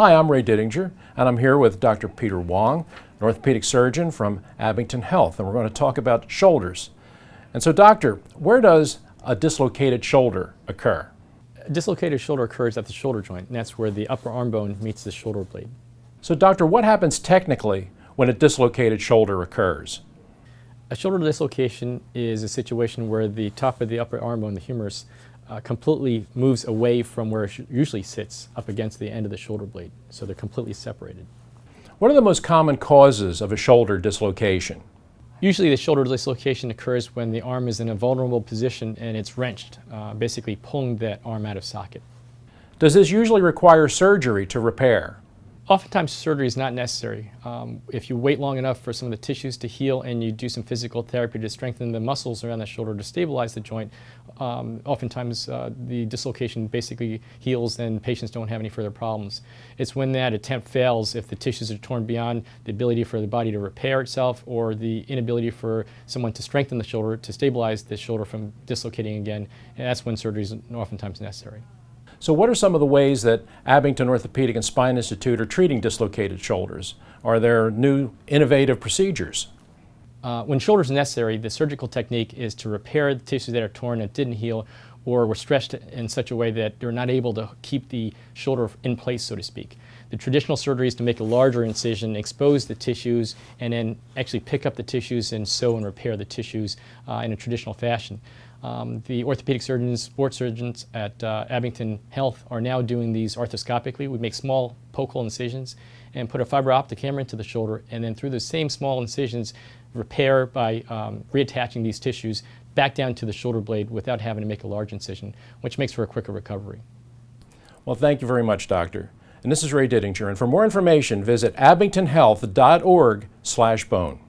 Hi, I'm Ray Didinger, and I'm here with Dr. Peter Wang, an orthopedic surgeon from Abington Health, and we're going to talk about shoulders. And so, doctor, where does a dislocated shoulder occur? A dislocated shoulder occurs at the shoulder joint, and that's where the upper arm bone meets the shoulder blade. So, doctor, what happens technically when a dislocated shoulder occurs? A shoulder dislocation is a situation where the top of the upper arm bone, the humerus, completely moves away from where it usually sits up against the end of the shoulder blade. So they're completely separated. What are the most common causes of a shoulder dislocation? Usually the shoulder dislocation occurs when the arm is in a vulnerable position and it's wrenched, basically pulling that arm out of socket. Does this usually require surgery to repair? Oftentimes surgery is not necessary. If you wait long enough for some of the tissues to heal and you do some physical therapy to strengthen the muscles around the shoulder to stabilize the joint, oftentimes the dislocation basically heals and patients don't have any further problems. It's when that attempt fails, if the tissues are torn beyond the ability for the body to repair itself or the inability for someone to strengthen the shoulder to stabilize the shoulder from dislocating again, and that's when surgery is oftentimes necessary. So what are some of the ways that Abington Orthopedic and Spine Institute are treating dislocated shoulders? Are there new innovative procedures? When shoulders are necessary, the surgical technique is to repair the tissues that are torn that didn't heal or were stretched in such a way that they're not able to keep the shoulder in place, so to speak. The traditional surgery is to make a larger incision, expose the tissues, and then actually pick up the tissues and sew and repair the tissues in a traditional fashion. The orthopedic surgeons, sports surgeons at Abington Health are now doing these arthroscopically. We make small focal incisions and put a fiber optic camera into the shoulder, and then through the same small incisions repair by reattaching these tissues back down to the shoulder blade without having to make a large incision, which makes for a quicker recovery. Well, thank you very much, doctor. And this is Ray Didinger, and for more information, visit abingtonhealth.org/bone.